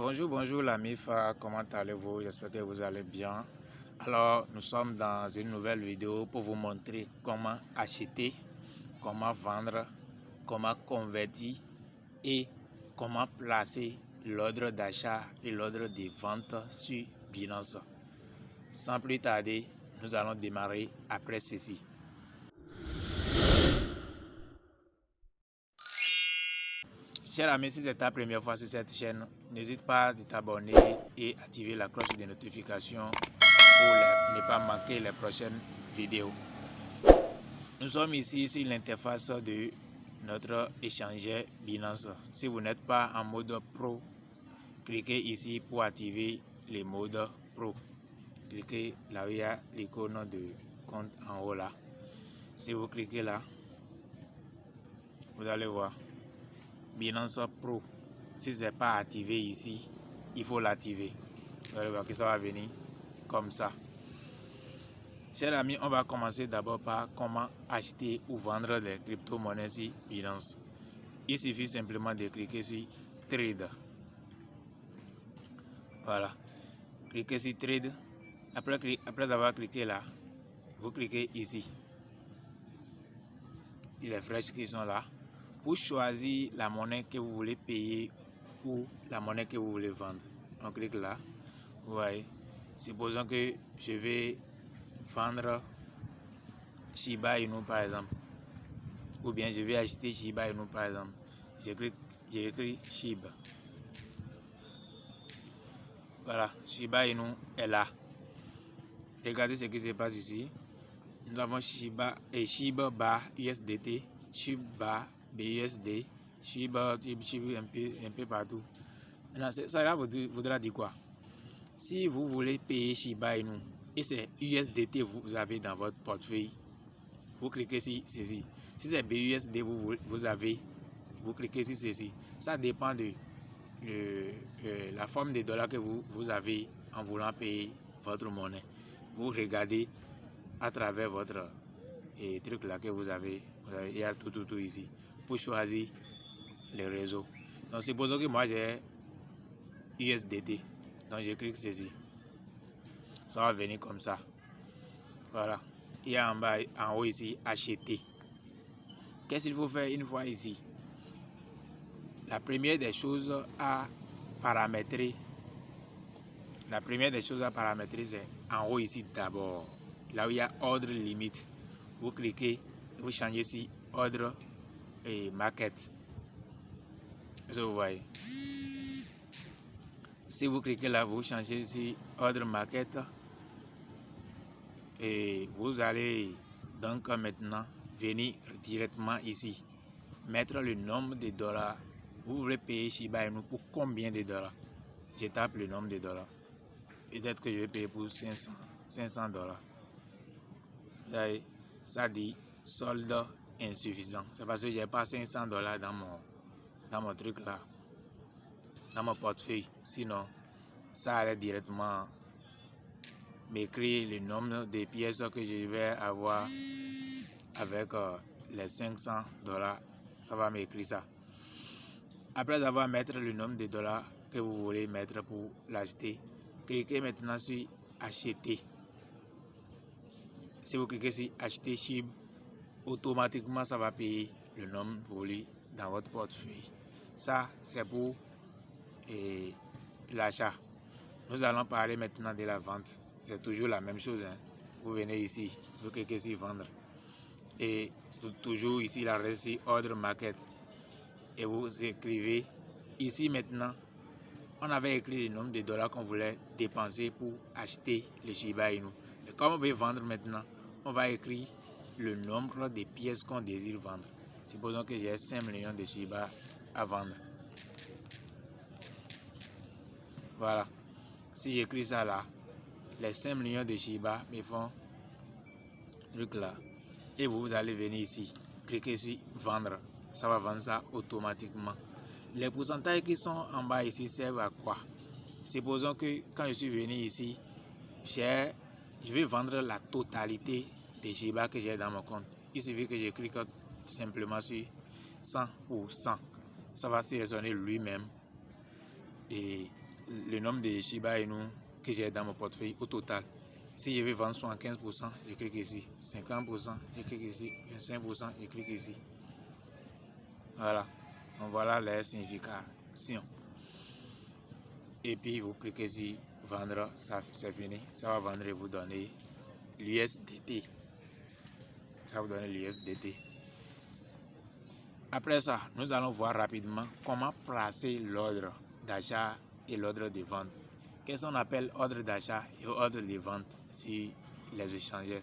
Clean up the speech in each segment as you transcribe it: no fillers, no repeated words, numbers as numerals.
Bonjour la MIFA, comment allez-vous? J'espère que vous allez bien. Alors, nous sommes dans une nouvelle vidéo pour vous montrer comment acheter, comment vendre, comment convertir et comment placer l'ordre d'achat et l'ordre de vente sur Binance. Sans plus tarder, nous allons démarrer après ceci. Chers amis, si c'est ta première fois sur cette chaîne, n'hésite pas à t'abonner et activer la cloche de notification pour ne pas manquer les prochaines vidéos. Nous sommes ici sur l'interface de notre échangeur Binance. Si vous n'êtes pas en mode pro, cliquez ici pour activer le mode pro. Cliquez là où il y a l'icône de compte en haut là. Si vous cliquez là, vous allez voir Binance Pro. Si ce n'est pas activé ici, il faut l'activer. Vous allez voir que ça va venir comme ça. Chers amis, on va commencer d'abord par comment acheter ou vendre des crypto-monnaies sur Binance. Il suffit simplement de cliquer sur Trade. Voilà. Cliquez sur Trade. Après avoir cliqué là, vous cliquez ici. Il y a les flèches qui sont là. Pour choisir la monnaie que vous voulez payer ou la monnaie que vous voulez vendre. On clique là. Vous voyez. Supposons que je vais vendre Shiba Inu par exemple. Ou bien je vais acheter Shiba Inu par exemple. J'écris Shiba. Voilà, Shiba Inu est là. Regardez ce qui se passe ici. Nous avons Shiba et Shiba bar USDT, Shiba BUSD, Shiba un peu partout. Maintenant, ça là voudra dire quoi? Si vous voulez payer Shiba Inu et c'est USDT vous avez dans votre portefeuille, vous cliquez sur ceci. Si c'est BUSD vous cliquez sur ceci. Ça dépend de la forme de dollars que vous avez en voulant payer votre monnaie. Vous regardez à travers votre truc là que vous avez, il y a tout ici pour choisir les réseaux. Donc supposons que moi j'ai USDT, donc je clique ceci, ça va venir comme ça. Voilà, il y a en bas, en haut ici, acheter. Qu'est-ce qu'il faut faire une fois ici? La première des choses à paramétrer, c'est en haut ici d'abord, là où il y a ordre limite. Vous cliquez, vous changez ici ordre et market. Est-ce que vous voyez? Si vous cliquez là, vous changez ici ordre market et vous allez donc maintenant venir directement ici, mettre le nombre de dollars. Vous voulez payer Shiba Inu pour combien de dollars? Je tape le nombre de dollars. Peut-être que je vais payer pour 500 dollars. Ça dit solde insuffisant. C'est parce que je n'ai pas 500 dollars dans mon truc là, dans mon portefeuille. Sinon, ça allait directement m'écrire le nombre de pièces que je vais avoir avec les 500 dollars. Ça va m'écrire ça. Après avoir mis le nombre de dollars que vous voulez mettre pour l'acheter, cliquez maintenant sur acheter. Si vous cliquez sur acheter SHIB, automatiquement ça va payer le nombre voulu dans votre portefeuille. Ça c'est pour l'achat. Nous allons parler maintenant de la vente. C'est toujours la même chose. Vous venez ici, vous cliquez sur vendre. Et toujours ici la reste ordre market. Et vous écrivez ici maintenant. On avait écrit le nombre de dollars qu'on voulait dépenser pour acheter le Shiba Inu. Et comme on veut vendre maintenant, on va écrire le nombre de pièces qu'on désire vendre. Supposons que j'ai 5 millions de Shiba à vendre. Voilà. Si j'écris ça là, les 5 millions de Shiba me font truc là. Et vous allez venir ici, cliquez sur vendre. Ça va vendre ça automatiquement. Les pourcentages qui sont en bas ici servent à quoi? Supposons que quand je suis venu ici, je vais vendre la totalité des Shiba que j'ai dans mon compte. Il suffit que je clique simplement sur 100%. Ça va sélectionner lui-même et le nombre de Shiba Inu que j'ai dans mon portefeuille au total. Si je veux vendre 75%, je clique ici. 50%, je clique ici. 25%, je clique ici. Voilà. Donc voilà les significations. Et puis vous cliquez ici, vendre, ça c'est fini. Ça va vendre et vous donner l'USDT. Ça va vous donner l'USDT. Après ça, nous allons voir rapidement comment placer l'ordre d'achat et l'ordre de vente. Qu'est-ce qu'on appelle ordre d'achat et ordre de vente sur les échangeurs?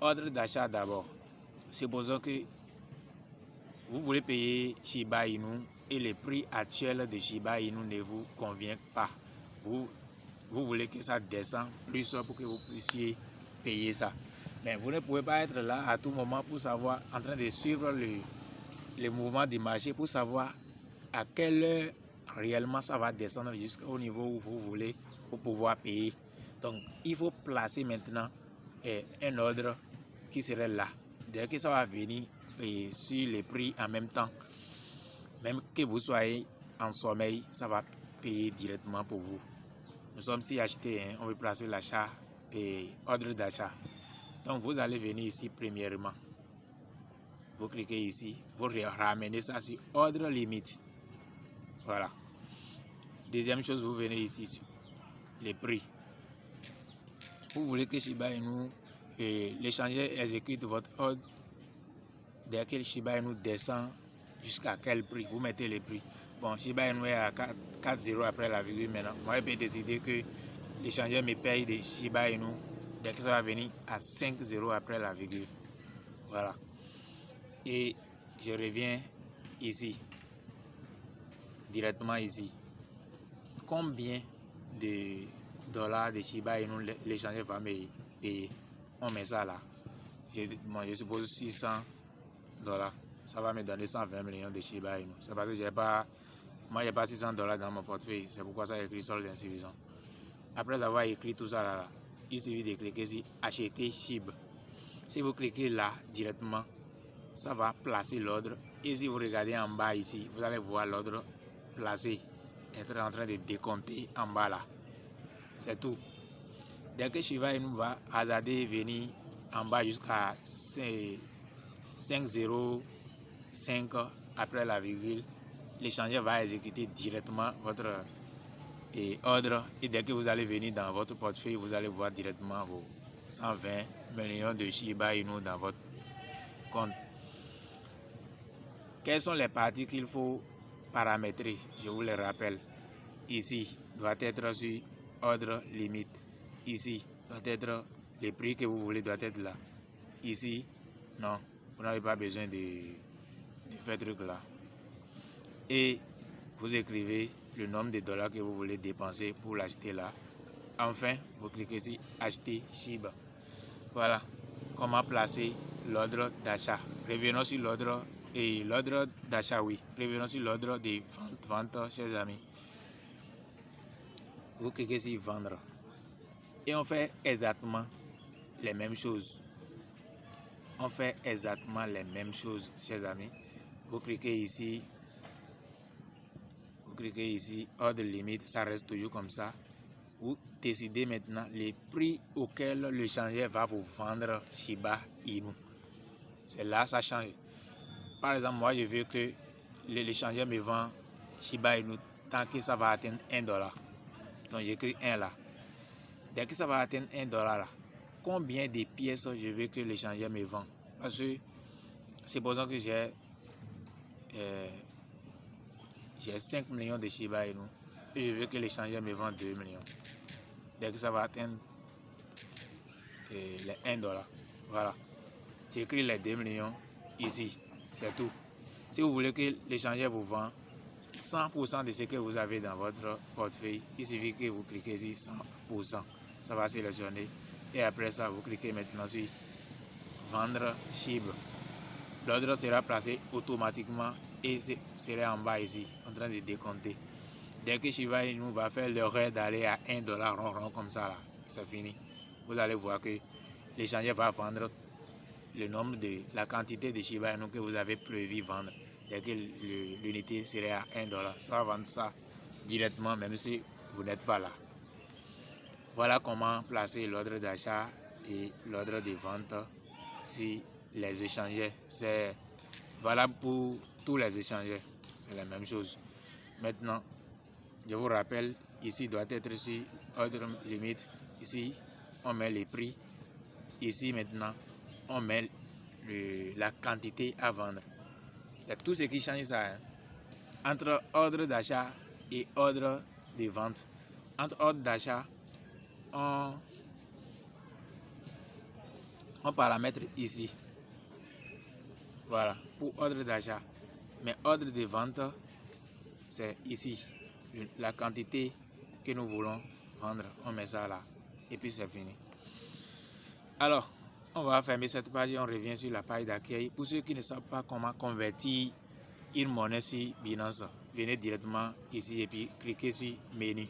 Ordre d'achat d'abord. Supposons que vous voulez payer Shiba Inu et le prix actuel de Shiba Inu ne vous convient pas. Vous voulez que ça descende plus pour que vous puissiez payer ça. Mais vous ne pouvez pas être là à tout moment pour savoir, en train de suivre le mouvement du marché pour savoir à quelle heure réellement ça va descendre jusqu'au niveau où vous voulez pour pouvoir payer. Donc il faut placer maintenant un ordre qui serait là. Dès que ça va venir sur les prix en même temps, même que vous soyez en sommeil, ça va payer directement pour vous. Nous sommes ici achetés, on veut placer l'achat et ordre d'achat. Donc vous allez venir ici premièrement. Vous cliquez ici, vous ramenez ça sur ordre limite. Voilà. Deuxième chose, vous venez ici sur les prix. Vous voulez que Shiba Inu, l'échangeur exécute votre ordre. Dès que le Shiba Inu descend, jusqu'à quel prix? Vous mettez le prix. Bon, Shiba Inu est à 4,0 après la virgule maintenant. Moi, je peux décider que l'échangeur me paye des Shiba Inu dès que ça va venir à 5,0 après la virgule. Voilà. Et je reviens ici, directement ici. Combien de dollars de Shiba Inu l'échangeur va me payer? On met ça là. Je suppose 600 dollars. Ça va me donner 120 millions de Shiba Inu. C'est parce que moi, j'ai pas 600 dollars dans mon portefeuille. C'est pourquoi ça écrit solde insuffisant. Après avoir écrit tout ça là, il suffit de cliquer sur acheter SHIB. Si vous cliquez là directement, ça va placer l'ordre. Et si vous regardez en bas ici, vous allez voir l'ordre placé être en train de décompter en bas là. C'est tout. Dès que Shiba Inu va hasarder venir en bas jusqu'à 5,05 après la virgule, l'échangeur va exécuter directement votre ordre. Et dès que vous allez venir dans votre portefeuille, vous allez voir directement vos 120 millions de Shiba Inu dans votre compte. Quelles sont les parties qu'il faut paramétrer? Je vous les rappelle. Ici, doit être sur ordre limite. Ici, doit être le prix que vous voulez doit être là. Ici, non, vous n'avez pas besoin de faire truc là. Et vous écrivez le nombre de dollars que vous voulez dépenser pour l'acheter là. Enfin, vous cliquez ici acheter Shiba. Voilà comment placer l'ordre d'achat. Revenons sur l'ordre et l'ordre d'achat, oui. Revenons sur l'ordre de vente, chers amis. Vous cliquez sur vendre. Et on fait exactement les mêmes choses. On fait exactement les mêmes choses, chers amis. Vous cliquez ici. Vous cliquez ici, ordre limite, ça reste toujours comme ça. Vous décidez maintenant les prix auxquels l'échangeur va vous vendre Shiba Inu. C'est là ça change. Par exemple, moi je veux que l'échangeur me vend Shiba Inu tant que ça va atteindre 1 dollar. Donc j'écris 1 là. Dès que ça va atteindre 1 dollar là, combien de pièces je veux que l'échangeur me vend? Parce que supposons que j'ai 5 millions de Shiba Inu et je veux que l'échangeur me vende 2 millions. Dès que ça va atteindre les 1 dollar. Voilà. J'écris les 2 millions ici. C'est tout. Si vous voulez que l'échangeur vous vend 100% de ce que vous avez dans votre portefeuille, il suffit que vous cliquez ici 100%. Ça va sélectionner. Et après ça, vous cliquez maintenant sur vendre SHIB. L'ordre sera placé automatiquement et sera en bas ici, en train de décompter. Dès que Shiba Inu va faire l'erreur d'aller à 1 dollar rond comme ça, là, c'est fini. Vous allez voir que l'échangeur va vendre le nombre de la quantité de Shiba Inu que vous avez prévu vendre. Dès que l'unité serait à 1 dollar, ça va vendre ça directement même si vous n'êtes pas là. Voilà comment placer l'ordre d'achat et l'ordre de vente sur les échangeurs. C'est valable pour tous les échangeurs. C'est la même chose. Maintenant, je vous rappelle, ici doit être sur ordre limite. Ici, on met les prix. Ici, maintenant, on met la quantité à vendre. C'est tout ce qui change ça. Hein. Entre ordre d'achat et ordre de vente. Entre ordre d'achat, on paramètre ici. Voilà, pour ordre d'achat. Mais ordre de vente, c'est ici. La quantité que nous voulons vendre, on met ça là. Et puis c'est fini. Alors, on va fermer cette page et on revient sur la page d'accueil. Pour ceux qui ne savent pas comment convertir une monnaie sur Binance, venez directement ici et puis cliquez sur menu.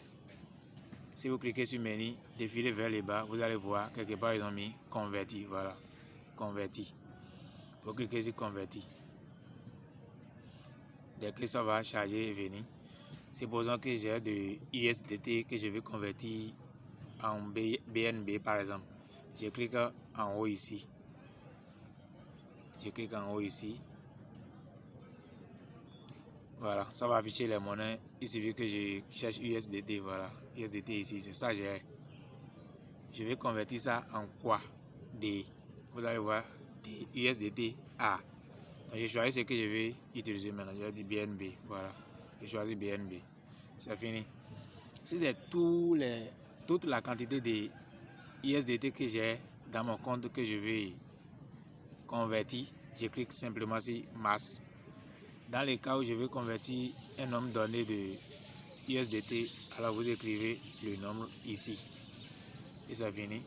Si vous cliquez sur menu, défilez vers le bas, vous allez voir quelque part ils ont mis convertir. Voilà, convertir. Vous cliquez sur convertir. Dès que ça va charger et venir, supposons que j'ai de USDT que je veux convertir en BNB par exemple. Je clique en haut ici. Je clique en haut ici. Voilà, ça va afficher les monnaies. Il suffit que je cherche USDT. Voilà, USDT ici, c'est ça j'ai. Je vais convertir ça en quoi? D. Vous allez voir, des USDT A. Donc, je choisis ce que je vais utiliser maintenant. Je vais dire BNB. Voilà, je choisis BNB. C'est fini. Si c'est toute la quantité de USDT que j'ai dans mon compte que je vais convertir, je clique simplement sur masse. Dans les cas où je veux convertir un nombre donné de USDT, alors vous écrivez le nombre ici. Et c'est fini.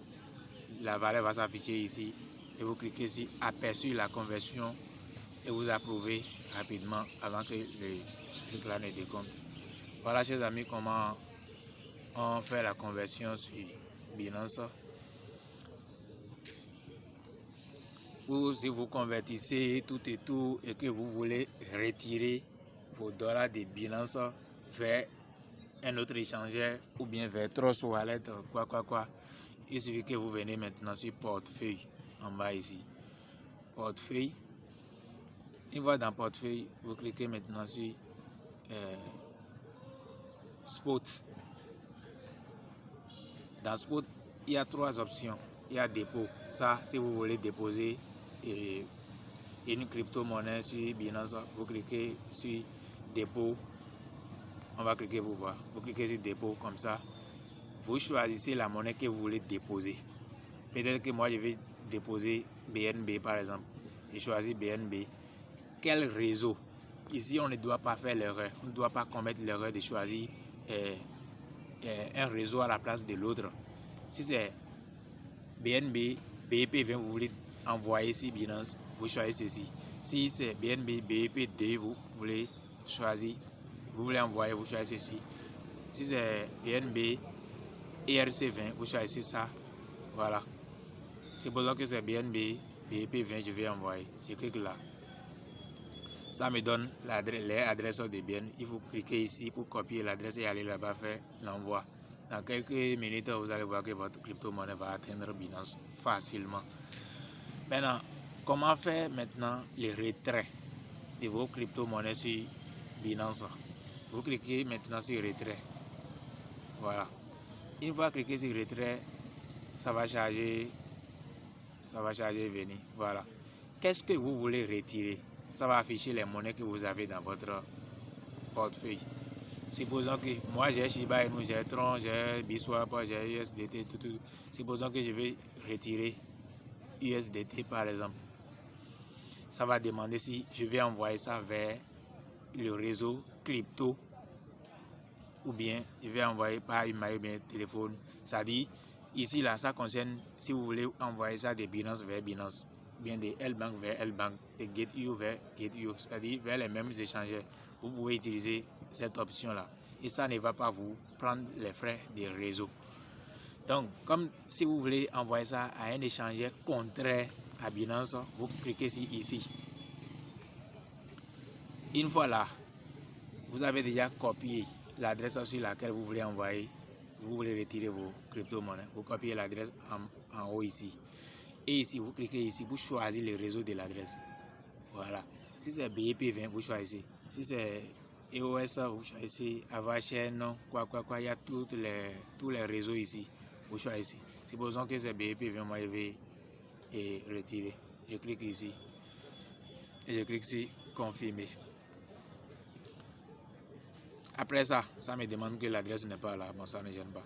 La valeur va s'afficher ici. Et vous cliquez sur aperçu la conversion et vous approuvez rapidement avant que le truc là ne décompte. Voilà, chers amis, comment on fait la conversion sur Binance. Ou si vous convertissez tout et tout et que vous voulez retirer vos dollars de Binance vers un autre échangeur ou bien vers Trust Wallet, quoi. Il suffit que vous venez maintenant sur portefeuille en bas ici. Portefeuille. Une fois dans portefeuille, vous cliquez maintenant sur Spot. Dans Spot, il y a 3 options. Il y a dépôt. Ça, si vous voulez déposer une crypto-monnaie sur Binance, vous cliquez sur dépôt. On va cliquer pour voir. Vous cliquez sur dépôt comme ça. Vous choisissez la monnaie que vous voulez déposer. Peut-être que moi je vais déposer BNB par exemple. Je choisis BNB. Quel réseau? Ici on ne doit pas faire l'erreur. On ne doit pas commettre l'erreur de choisir un réseau à la place de l'autre. Si c'est BNB, BEP20, vous voulez envoyer sur Binance, vous choisissez ceci. Si c'est BNB, BEP2, vous voulez choisir, vous voulez envoyer, vous choisissez ceci. Si c'est BNB, ERC20, vous choisissez ça. Voilà. Supposons que c'est BNB, BEP20, je vais envoyer. Je clique là. Ça me donne l'adresse de BN. Il faut cliquer ici pour copier l'adresse et aller là-bas faire l'envoi. Dans quelques minutes, vous allez voir que votre crypto-monnaie va atteindre Binance facilement. Maintenant, comment faire maintenant le retrait de vos crypto-monnaies sur Binance? Vous cliquez maintenant sur retrait. Voilà. Une fois cliqué sur retrait, ça va charger et venir. Voilà. Qu'est-ce que vous voulez retirer? Ça va afficher les monnaies que vous avez dans votre portefeuille. Supposons que moi j'ai Shiba Inu, j'ai Tron, j'ai Biswap, j'ai USDT, tout. Supposons que je vais retirer USDT par exemple. Ça va demander si je vais envoyer ça vers le réseau crypto ou bien je vais envoyer par email ou bien téléphone. Ça dit ici là, ça concerne si vous voulez envoyer ça de Binance vers Binance, bien de L-Bank vers L-Bank, de GetU vers GetU, c'est-à-dire vers les mêmes échangeurs. Vous pouvez utiliser cette option là et ça ne va pas vous prendre les frais de réseau. Donc comme si vous voulez envoyer ça à un échangeur contraire à Binance, vous cliquez ici. Une fois là, vous avez déjà copié l'adresse sur laquelle vous voulez envoyer, vous voulez retirer vos crypto-monnaies. Vous copiez l'adresse en haut ici. Et ici, vous cliquez ici pour choisir le réseau de l'adresse. Voilà. Si c'est BEP20, vous choisissez. Si c'est EOS, vous choisissez Avachain, quoi. Il y a tous les réseaux ici. Vous choisissez. Supposons que c'est BEP20, moi je vais retirer. Je clique ici. Et je clique ici, confirmer. Après ça, ça me demande que l'adresse n'est pas là. Bon, ça ne gêne pas.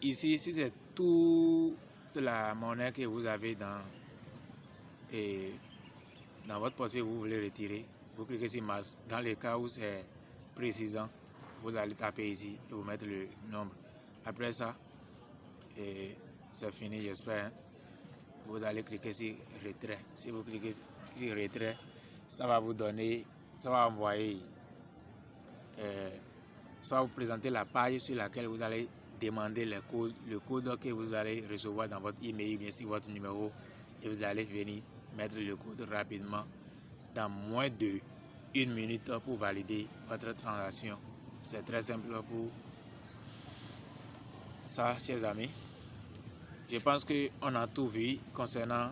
Ici, si c'est toute la monnaie que vous avez dans votre portefeuille, vous voulez retirer, vous cliquez sur masse. Dans le cas où c'est précisant, vous allez taper ici et vous mettre le nombre. Après ça, c'est fini, j'espère. Hein. Vous allez cliquer sur retrait. Si vous cliquez sur retrait, ça va vous donner, ça va envoyer, ça va vous présenter la page sur laquelle vous allez demander le code que vous allez recevoir dans votre email, bien sûr votre numéro, et vous allez venir mettre le code rapidement dans moins de 1 minute pour valider votre transaction. C'est très simple pour ça, chers amis. Je pense qu'on a tout vu concernant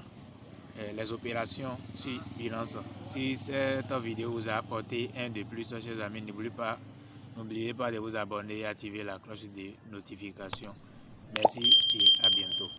les opérations sur Binance. Si cette vidéo vous a apporté un de plus, chers amis, n'oubliez pas de vous abonner et activer la cloche de notification. Merci et à bientôt.